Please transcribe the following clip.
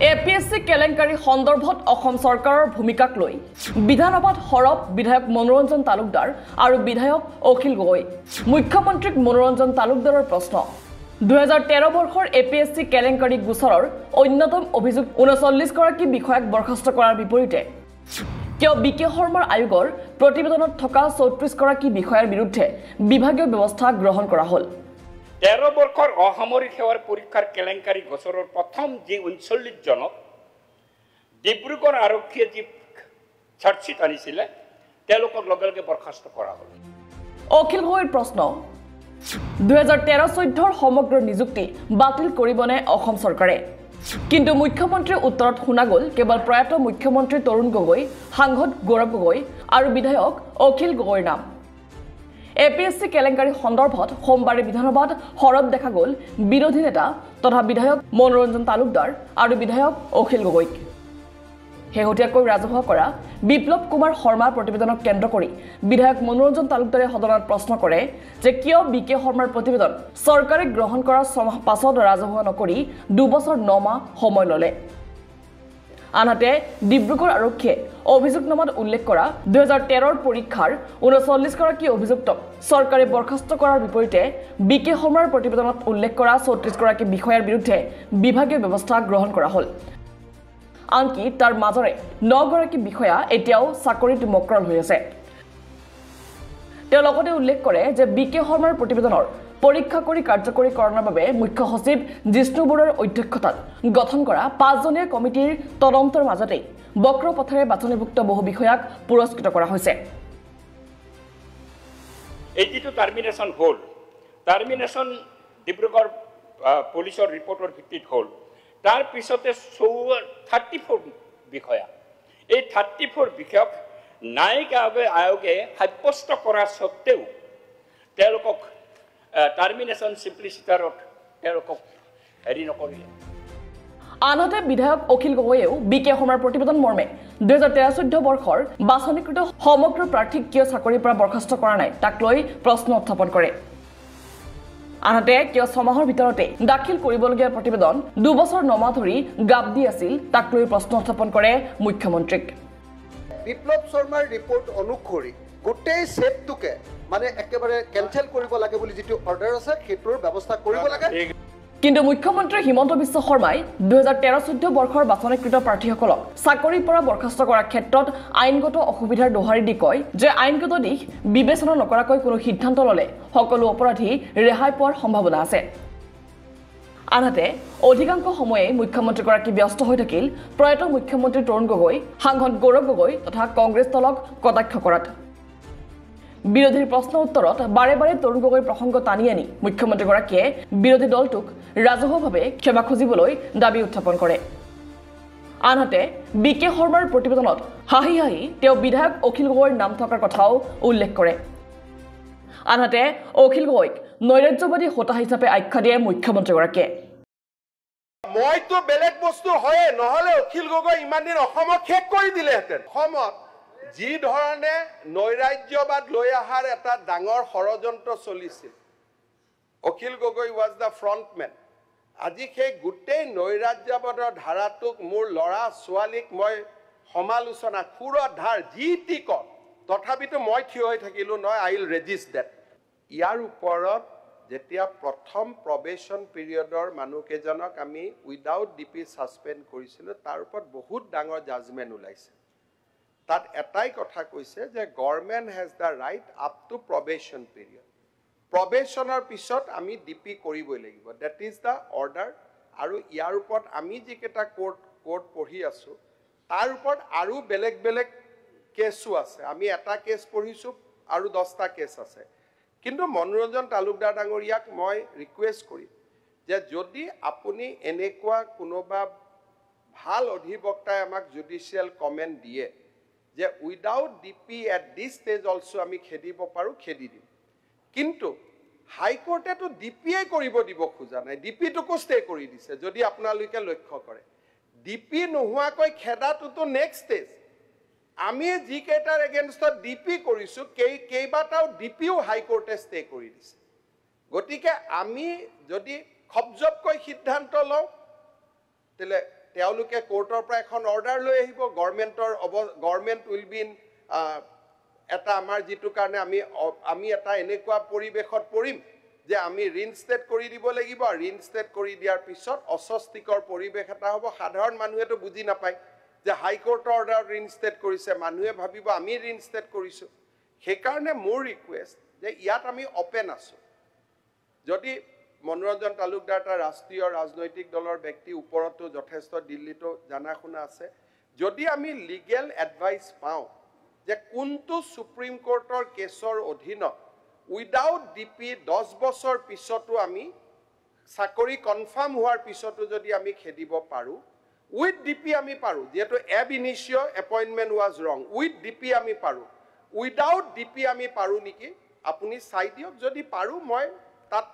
APSC কেলেংকাৰী সন্দৰ্ভত অসম চৰকাৰৰ ভূমিকাক লৈ বিধানসভাত সৰব বিধায়ক মনোৰঞ্জন তালুকদাৰ আৰু বিধায়ক অখিল গগৈ। মুখ্যমন্ত্ৰীক মনোৰঞ্জন তালুকদাৰৰ প্ৰশ্ন, 2013 বৰ্ষৰ এপিএছচি কেলেংকাৰী গোচৰৰ অন্যতম অভিযুক্ত 39 গৰাকী বিষয়াক বৰ্খাস্ত কৰাৰ বিপৰীতে কিয় বিকে শৰ্মাৰ আয়োগৰ প্ৰতিবেদনত থকা 34 গৰাকী বিষয়াৰ বিৰুদ্ধে বিভাগীয় ব্যৱস্থা গ্ৰহণ কৰা হ'ল? 13 বৰ্ষৰ অসামৰিক সেৱাৰ পৰীক্ষাৰ কেলেংকাৰী গোচৰৰ প্ৰথম যি 39 জনক ডিব্ৰুগড় আৰক্ষীয়ে যি চাৰ্জশ্বিট আনিছিলে তেওঁলোকক লগে লগে বৰ্খাস্ত কৰা হ'ল। অখিল গগৈৰ প্ৰশ্ন, 2013-14 সমগ্ৰ নিযুক্তি বাতিল কৰিবনে অসম চৰকাৰে? কিন্তু মুখ্যমন্ত্ৰীৰ উত্তৰত শুনা গ'ল কেৱল প্ৰয়াত মুখ্যমন্ত্ৰী তৰুণ গগৈ, সাংসদ গৌৰৱ গগৈ আৰু বিধায়ক অখিল গগৈৰ নাম। এপিএছচি কেলেংকাৰী সন্দৰ্ভত সোমবাৰে বিধানসভাত সৰব দেখা গ'ল বিৰোধী নেতা তথা বিধায়ক মনোৰঞ্জন তালুকদাৰ আৰু বিধায়ক অখিল গগৈক। শেহতীয়াকৈ ৰাজহুৱা কৰা বিপ্লৱ কুমাৰ শৰ্মাৰ প্ৰতিবেদনক কেন্দ্ৰ কৰি বিধায়ক মনোৰঞ্জন তালুকদাৰে সদনত প্ৰশ্ন কৰে যে কিয় বিকে শৰ্মাৰ প্ৰতিবেদন চৰকাৰে গ্ৰহণ কৰাৰ 6 মাহ পাছত ৰাজহুৱা নকৰি 2 বছৰ 9 মাহ সময় ল'লে। আনহাতে ডিব্ৰুগড় আৰক্ষীয়ে অভিযোগনামাত উল্লেখ কৰা 2013 পৰীক্ষাৰ 39 গৰাকী অভিযুক্তক চৰকাৰে বৰ্খাস্ত কৰাৰ বিপৰীতে বিকে শৰ্মাৰ প্ৰতিবেদনত উল্লেখ কৰা 34 গৰাকী বিষয়াৰ বিৰুদ্ধে বিভাগীয় ব্যৱস্থা গ্ৰহণ কৰা হ'ল। আনকি তাৰ মাজৰে 9 গৰাকী বিষয়া এতিয়াও চাকৰিত মক্ৰল হৈ আছে। তেওঁ লগতে উল্লেখ কৰে যে বিকে শৰ্মাৰ প্ৰতিবেদনৰ পৰীক্ষা কৰি কাৰ্যকৰী কৰাৰ বাবে মুখ্য সচিব জিষ্ণু বৰুৱাৰ অধ্যক্ষতাত গঠন কৰা 5জনীয়া কমিটিৰ তদন্তৰ মাজতে বক্ৰ পথেৰে বাছনিভুক্ত বহু বিষয়াক পুৰস্কৃত কৰা হৈছে। এই যিটো টাৰ্মিনেশ্যন হ'ল, টাৰ্মিনেশ্যন ডিব্ৰুগড় পুলিচৰ ৰিপৰ্টৰ ভিত্তিত হ'ল। তাৰ পিছতে 34 বিষয়া, এই 34 বিষয়াক ন্যায়িক আয়োগে সাব্যস্ত কৰা স্বত্তেও তেওঁলোকক টাৰ্মিনেশ্যন চিম্প্লিচিটাৰত তেওঁলোকক হেৰি নকৰিলে। আনহাতে বিধায়ক অখিল গগৈয়েও বিকে শৰ্মাৰ প্ৰতিবেদন মৰ্মে 2013-14 বৰ্ষৰ বাছনিকৃত সমগ্ৰ প্ৰাৰ্থীক কিয় চাকৰিৰ পৰা বৰ্খাস্ত কৰা নাই তাক লৈ প্ৰশ্ন উত্থাপন কৰে। আনহাতে কিয় 6 মাহৰ ভিতৰতে দাখিল কৰিবলগীয়া প্ৰতিবেদন 2 বছৰ 9 মাহ ধৰি গাপ দি আছিল তাক লৈ প্ৰশ্ন উত্থাপন কৰে মুখ্যমন্ত্ৰীক। বিপ্লৱ শৰ্মাৰ ৰিপৰ্ট অনুসৰি গোটেই সেটটোকে মানে একেবাৰে কেনচেল কৰিব লাগে বুলি যিটো অৰ্ডাৰ আছে সেইটোৰ ব্যৱস্থা কৰিব লাগে। কিন্তু মুখ্যমন্ত্ৰী হিমন্ত বিশ্ব শৰ্মাই 2013-14 বৰ্ষৰ বাছনিকৃত প্ৰাৰ্থীসকলক চাকৰিৰ পৰা বৰ্খাস্ত কৰাৰ ক্ষেত্ৰত আইনগত অসুবিধাৰ দোহাৰি দি কয় যে আইনগত দিশ বিবেচনা নকৰাকৈ কোনো সিদ্ধান্ত ল'লে সকলো অপৰাধী ৰেহাই পোৱাৰ সম্ভাৱনা আছে। আনহাতে অধিকাংশ সময়ে মুখ্যমন্ত্ৰীগৰাকী ব্যস্ত হৈ থাকিল প্ৰয়াত মুখ্যমন্ত্ৰী তৰুণ গগৈ, সাংসদ গৌৰৱ গগৈ তথা কংগ্ৰেছ দলক কটাক্ষ কৰাত। বিৰোধীৰ প্ৰশ্ন উত্তৰত বাৰে বাৰে তৰুণ গগৈৰ প্ৰসংগ টানি আনি মুখ্যমন্ত্ৰীগৰাকীয়ে বিৰোধী দলটোক ৰাজহুৱাভাৱে ক্ষমা খুজিবলৈ দাবী উত্থাপন কৰে। আনহাতে বিকে শৰ্মাৰ প্ৰতিবেদনত হাঁহি হাঁহি তেওঁ বিধায়ক অখিল গগৈৰ নাম থকাৰ কথাও উল্লেখ কৰে। আনহাতে অখিল গগৈক নৈৰাজ্যবাদী হোতা হিচাপে আখ্যা দিয়ে মুখ্যমন্ত্ৰীগৰাকীয়ে। মইতো বেলেগ বস্তু হয়ে নহলে অখিল গগৈ ইমান দিন অসমক শেষ কৰি দিলেহেঁতেন। অসমত যি ধৰণে নৈৰাজ্যবাদ লৈ অহাৰ এটা ডাঙৰ ষড়যন্ত্ৰ চলিছিল, অখিল গগৈ ৱাজ দ্য ফ্ৰণ্টমেন। আজি সেই গোটেই নৈৰাজ্যবাদৰ ধাৰাটোক মোৰ ল'ৰা ছোৱালীক মই সমালোচনা সুৰত ধাৰ যি টি কওঁ, তথাপিতো মই থিয় হৈ থাকিলোঁ নহয়, আই উইল ৰেজিষ্ট ডেট। ইয়াৰ ওপৰত যেতিয়া প্ৰথম প্ৰবেশ্যন পিৰিয়ডৰ মানুহকেইজনক আমি উইদাউট ডিপি ছাছপেণ্ড কৰিছিলোঁ তাৰ ওপৰত বহুত ডাঙৰ জাজমেণ্ট ওলাইছে। তাত এটাই কথা কৈছে যে government has the right up to probation period. প্ৰবেশ্যনৰ পিছত আমি ডিপি কৰিবই লাগিব, ডেট ইজ দ্য অৰ্ডাৰ। আৰু ইয়াৰ ওপৰত আমি যিকেইটা কোৰ্ট পঢ়ি আছোঁ তাৰ ওপৰত আৰু বেলেগ বেলেগ কেছো আছে। আমি এটা কেছ পঢ়িছোঁ আৰু 10টা কেছ আছে। কিন্তু মনোৰঞ্জন তালুকদাৰ ডাঙৰীয়াক মই ৰিকুৱেষ্ট কৰিম যে যদি আপুনি এনেকুৱা কোনোবা ভাল অধিবক্তাই আমাক জুডিচিয়েল কমেণ্ট দিয়ে যে without DP at this stage also আমি খেদিব পাৰোঁ, খেদি দিম। কিন্তু হাইকোৰ্টেতো ডিপিয়ে কৰিব দিব খোজা নাই, ডিপিটোকো ষ্টে কৰি দিছে। যদি আপোনালোকে লক্ষ্য কৰে ডিপি নোহোৱাকৈ খেদাটোতো নেক্সট ষ্টেজ। আমি যিকেইটাৰ এগেইনষ্টত ডিপি কৰিছোঁ কেইবাটাও ডিপিও হাইকোৰ্টে ষ্টে কৰি দিছে। গতিকে আমি যদি খপজপকৈ সিদ্ধান্ত লওঁ তেলে তেওঁলোকে কোৰ্টৰ পৰা এখন অৰ্ডাৰ লৈ আহিব গভৰ্ণমেণ্ট উইল বি ইন এটা আমাৰ যিটো কাৰণে আমি এটা এনেকুৱা পৰিৱেশত পৰিম যে আমি ৰিইনষ্টেট কৰি দিব লাগিব ৰিইনষ্টেট কৰি দিয়াৰ পিছত অস্বস্তিকৰ পৰিৱেশ এটা হ'ব সাধাৰণ মানুহেতো বুজি নাপায় যে হাইকোৰ্টৰ অৰ্ডাৰ ৰিইনষ্টেট কৰিছে মানুহে ভাবিব আমি ৰিইনষ্টেট কৰিছোঁ সেইকাৰণে মোৰ ৰিকুৱেষ্ট যে ইয়াত আমি অপেন আছোঁ যদি মনোৰঞ্জন তালুকদাৰ এটা ৰাষ্ট্ৰীয় ৰাজনৈতিক দলৰ ব্যক্তি ওপৰতো যথেষ্ট দিল্লীতো জানা শুনা আছে যদি আমি লিগেল এডভাইচ পাওঁ যে কোনটো সুপ্ৰিম কোৰ্টৰ কেছৰ অধীনত উইদাউট ডিপি 10 বছৰ পিছতো আমি চাকৰি কনফাৰ্ম হোৱাৰ পিছতো যদি আমি খেদিব পাৰোঁ উইথ ডিপি আমি পাৰোঁ যেহেতু এব ইনিচিঅ এপইণ্টমেণ্ট ৱাজ ৰং উইথ ডিপি আমি পাৰোঁ উইদাউট ডিপি আমি পাৰোঁ নেকি আপুনি চাই দিয়ক যদি পাৰোঁ মই তাত